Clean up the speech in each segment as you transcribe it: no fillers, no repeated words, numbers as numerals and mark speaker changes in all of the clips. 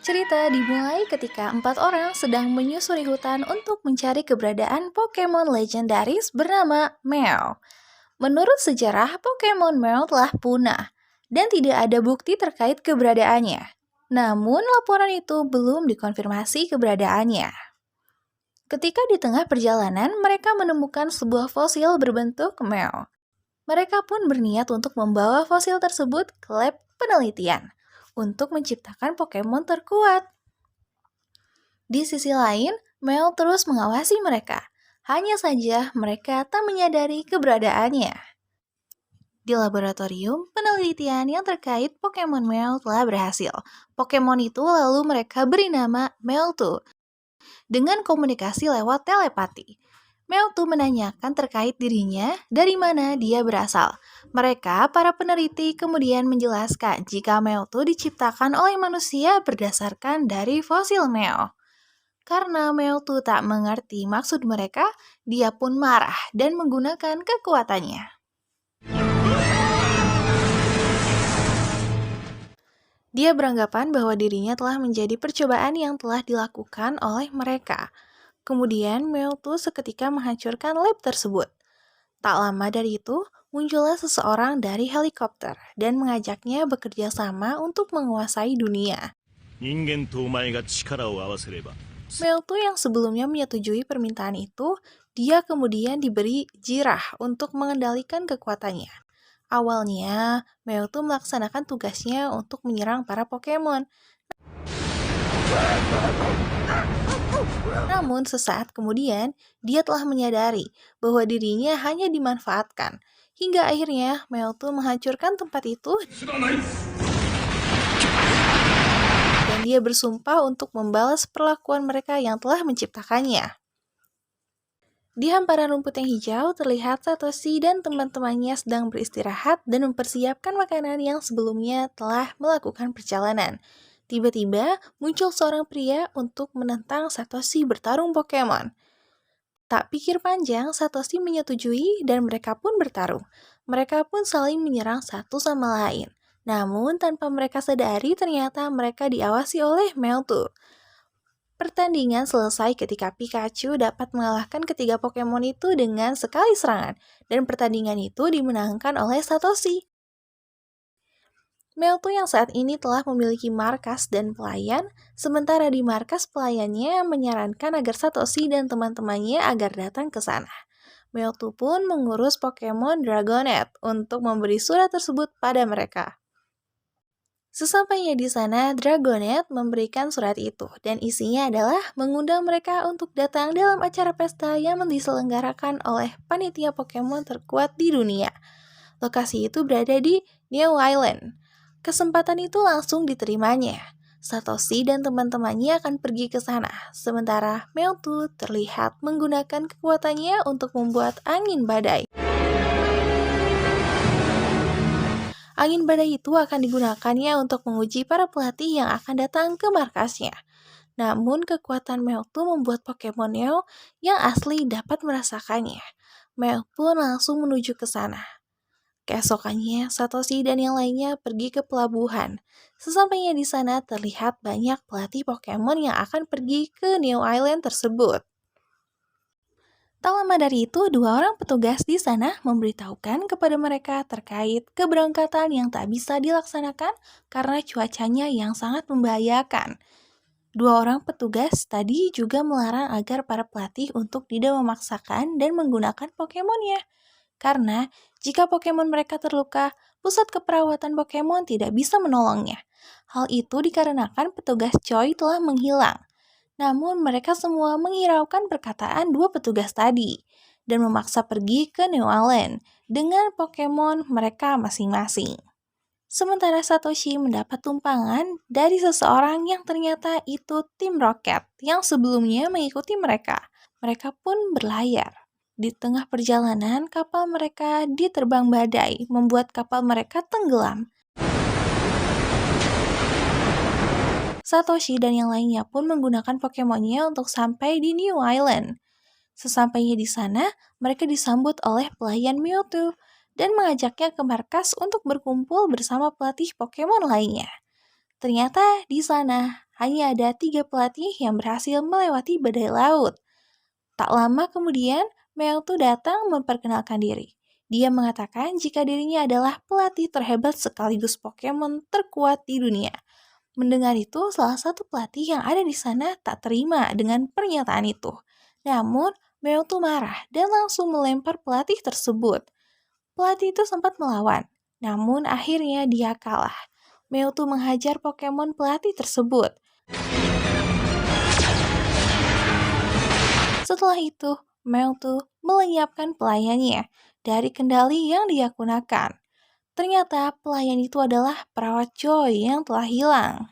Speaker 1: Cerita dimulai ketika 4 orang sedang menyusuri hutan untuk mencari keberadaan Pokemon legendaris bernama Meow. Menurut sejarah, Pokemon Meow telah punah dan tidak ada bukti terkait keberadaannya. Namun, laporan itu belum dikonfirmasi keberadaannya. Ketika di tengah perjalanan, mereka menemukan sebuah fosil berbentuk Meow. Mereka pun berniat untuk membawa fosil tersebut ke lab penelitian untuk menciptakan Pokemon terkuat. Di sisi lain, Mel terus mengawasi mereka. Hanya saja mereka tak menyadari keberadaannya. Di laboratorium, penelitian yang terkait Pokemon Mel telah berhasil. Pokemon itu lalu mereka beri nama Meltu dengan komunikasi lewat telepati. Meltu menanyakan terkait dirinya, dari mana dia berasal. Mereka, para peneliti, kemudian menjelaskan jika Meltu diciptakan oleh manusia berdasarkan dari fosil Mel. Karena Meltu tak mengerti maksud mereka, dia pun marah dan menggunakan kekuatannya. Dia beranggapan bahwa dirinya telah menjadi percobaan yang telah dilakukan oleh mereka. Kemudian Meltu seketika menghancurkan lab tersebut. Tak lama dari itu, muncullah seseorang dari helikopter dan mengajaknya bekerja sama untuk menguasai dunia. Meltu yang sebelumnya menyetujui permintaan itu, dia kemudian diberi jirah untuk mengendalikan kekuatannya. Awalnya, Meltu melaksanakan tugasnya untuk menyerang para Pokemon. Namun sesaat kemudian, dia telah menyadari bahwa dirinya hanya dimanfaatkan. Hingga akhirnya, Meltu menghancurkan tempat itu dan dia bersumpah untuk membalas perlakuan mereka yang telah menciptakannya. Di hamparan rumput yang hijau, terlihat Satoshi dan teman-temannya sedang beristirahat dan mempersiapkan makanan yang sebelumnya telah melakukan perjalanan. Tiba-tiba, muncul seorang pria untuk menentang Satoshi bertarung Pokemon. Tak pikir panjang, Satoshi menyetujui dan mereka pun bertarung. Mereka pun saling menyerang satu sama lain. Namun, tanpa mereka sadari, ternyata mereka diawasi oleh Meltu. Pertandingan selesai ketika Pikachu dapat mengalahkan ketiga Pokemon itu dengan sekali serangan, dan pertandingan itu dimenangkan oleh Satoshi. Meltu yang saat ini telah memiliki markas dan pelayan, sementara di markas pelayannya menyarankan agar Satoshi dan teman-temannya agar datang ke sana. Meltu pun mengurus Pokemon Dragonet untuk memberi surat tersebut pada mereka. Sesampainya di sana, Dragonet memberikan surat itu, dan isinya adalah mengundang mereka untuk datang dalam acara pesta yang diselenggarakan oleh panitia Pokemon terkuat di dunia. Lokasi itu berada di New Island. Kesempatan itu langsung diterimanya. Satoshi dan teman-temannya akan pergi ke sana, sementara Mewtwo terlihat menggunakan kekuatannya untuk membuat angin badai. Angin badai itu akan digunakannya untuk menguji para pelatih yang akan datang ke markasnya. Namun kekuatan Mewtwo membuat Pokemon Neo yang asli dapat merasakannya. Mewtwo langsung menuju ke sana. Keesokannya, Satoshi dan yang lainnya pergi ke pelabuhan. Sesampainya di sana terlihat banyak pelatih Pokemon yang akan pergi ke New Island tersebut. Tak lama dari itu, 2 orang petugas di sana memberitahukan kepada mereka terkait keberangkatan yang tak bisa dilaksanakan karena cuacanya yang sangat membahayakan. 2 orang petugas tadi juga melarang agar para pelatih untuk tidak memaksakan dan menggunakan Pokemonnya. Karena jika Pokemon mereka terluka, pusat keperawatan Pokemon tidak bisa menolongnya. Hal itu dikarenakan petugas Choi telah menghilang. Namun mereka semua menghiraukan perkataan 2 petugas tadi dan memaksa pergi ke New Island dengan Pokemon mereka masing-masing. Sementara Satoshi mendapat tumpangan dari seseorang yang ternyata itu tim Rocket yang sebelumnya mengikuti mereka. Mereka pun berlayar. Di tengah perjalanan, kapal mereka diterbang badai, membuat kapal mereka tenggelam. Satoshi dan yang lainnya pun menggunakan Pokemonnya untuk sampai di New Island. Sesampainya di sana, mereka disambut oleh pelayan Mewtwo dan mengajaknya ke markas untuk berkumpul bersama pelatih Pokemon lainnya. Ternyata di sana hanya ada 3 pelatih yang berhasil melewati badai laut. Tak lama kemudian, Mel tuh datang memperkenalkan diri. Dia mengatakan jika dirinya adalah pelatih terhebat sekaligus Pokemon terkuat di dunia. Mendengar itu, salah satu pelatih yang ada di sana tak terima dengan pernyataan itu. Namun, Mel tuh marah dan langsung melempar pelatih tersebut. Pelatih itu sempat melawan, namun akhirnya dia kalah. Mel tuh menghajar Pokemon pelatih tersebut. Setelah itu, Mel tuh melenyapkan pelayannya dari kendali yang dia gunakan. Ternyata pelayan itu adalah perawat Joy yang telah hilang.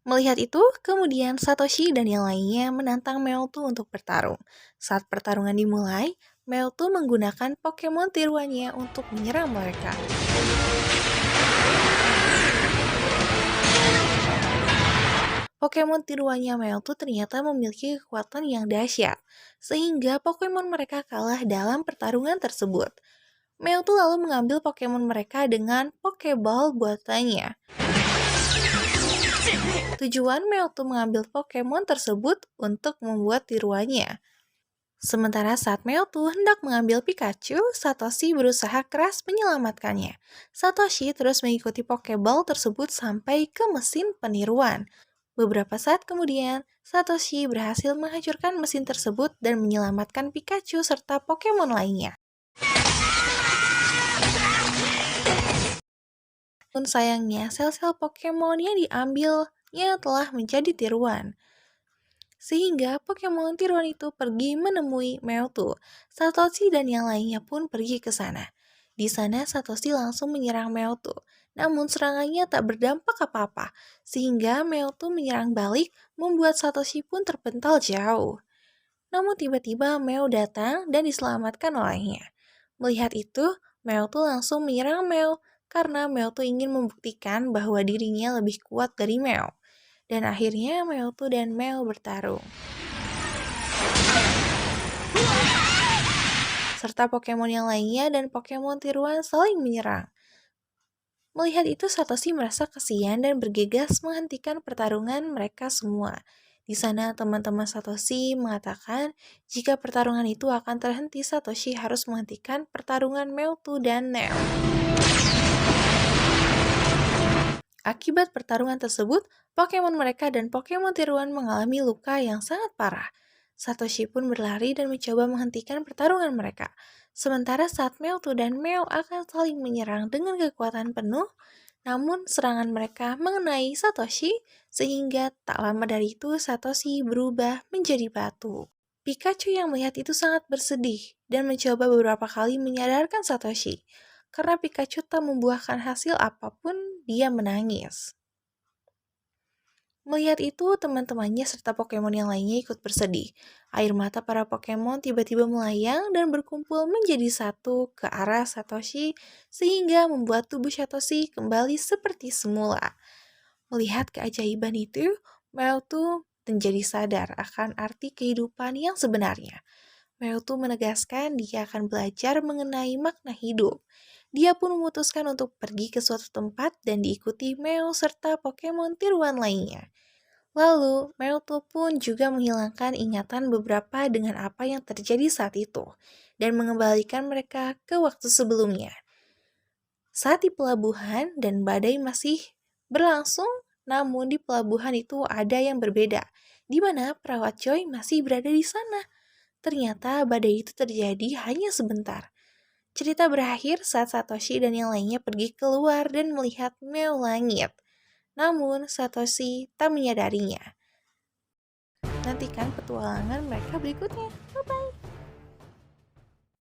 Speaker 1: Melihat itu, kemudian Satoshi dan yang lainnya menantang Mewtwo untuk bertarung. Saat pertarungan dimulai, Mewtwo menggunakan Pokemon tiruannya untuk menyerang mereka. Pokemon tiruannya Mewtwo ternyata memiliki kekuatan yang dahsyat, sehingga Pokemon mereka kalah dalam pertarungan tersebut. Mewtwo lalu mengambil Pokemon mereka dengan Pokeball buatannya. Tujuan Mewtwo mengambil Pokemon tersebut untuk membuat tiruannya. Sementara saat Mewtwo hendak mengambil Pikachu, Satoshi berusaha keras menyelamatkannya. Satoshi terus mengikuti Pokeball tersebut sampai ke mesin peniruan. Beberapa saat kemudian, Satoshi berhasil menghancurkan mesin tersebut dan menyelamatkan Pikachu serta Pokemon lainnya. Namun sayangnya, sel-sel Pokemon yang diambilnya telah menjadi tiruan. Sehingga Pokemon tiruan itu pergi menemui Mewtwo. Satoshi dan yang lainnya pun pergi ke sana. Di sana Satoshi langsung menyerang Mewtwo. Namun serangannya tak berdampak apa-apa, sehingga Mewtwo menyerang balik membuat Satoshi pun terpental jauh. Namun tiba-tiba Mew datang dan diselamatkan olehnya. Melihat itu, Mewtwo langsung menyerang Mew karena Mewtwo ingin membuktikan bahwa dirinya lebih kuat dari Mew. Dan akhirnya Mewtwo dan Mew bertarung. Serta Pokemon yang lainnya dan Pokemon tiruan saling menyerang. Melihat itu, Satoshi merasa kasihan dan bergegas menghentikan pertarungan mereka semua. Di sana, teman-teman Satoshi mengatakan jika pertarungan itu akan terhenti, Satoshi harus menghentikan pertarungan Mewtwo dan Mew. Akibat pertarungan tersebut, Pokemon mereka dan Pokemon tiruan mengalami luka yang sangat parah. Satoshi pun berlari dan mencoba menghentikan pertarungan mereka. Sementara saat Mewtwo dan Mew akan saling menyerang dengan kekuatan penuh, namun serangan mereka mengenai Satoshi, sehingga tak lama dari itu Satoshi berubah menjadi batu. Pikachu yang melihat itu sangat bersedih dan mencoba beberapa kali menyadarkan Satoshi. Karena Pikachu tak membuahkan hasil apapun, dia menangis. Melihat itu, teman-temannya serta Pokemon yang lainnya ikut bersedih. Air mata para Pokemon tiba-tiba melayang dan berkumpul menjadi satu ke arah Satoshi, sehingga membuat tubuh Satoshi kembali seperti semula. Melihat keajaiban itu, Mewtwo menjadi sadar akan arti kehidupan yang sebenarnya. Mewtwo menegaskan dia akan belajar mengenai makna hidup. Dia pun memutuskan untuk pergi ke suatu tempat dan diikuti Mew serta Pokemon tiruan lainnya. Lalu, Mewtwo pun juga menghilangkan ingatan beberapa dengan apa yang terjadi saat itu dan mengembalikan mereka ke waktu sebelumnya. Saat di pelabuhan dan badai masih berlangsung, namun di pelabuhan itu ada yang berbeda, di mana perawat Joy masih berada di sana. Ternyata badai itu terjadi hanya sebentar. Cerita berakhir saat Satoshi dan yang lainnya pergi keluar dan melihat Mew langit. Namun, Satoshi tak menyadarinya. Nantikan petualangan mereka berikutnya.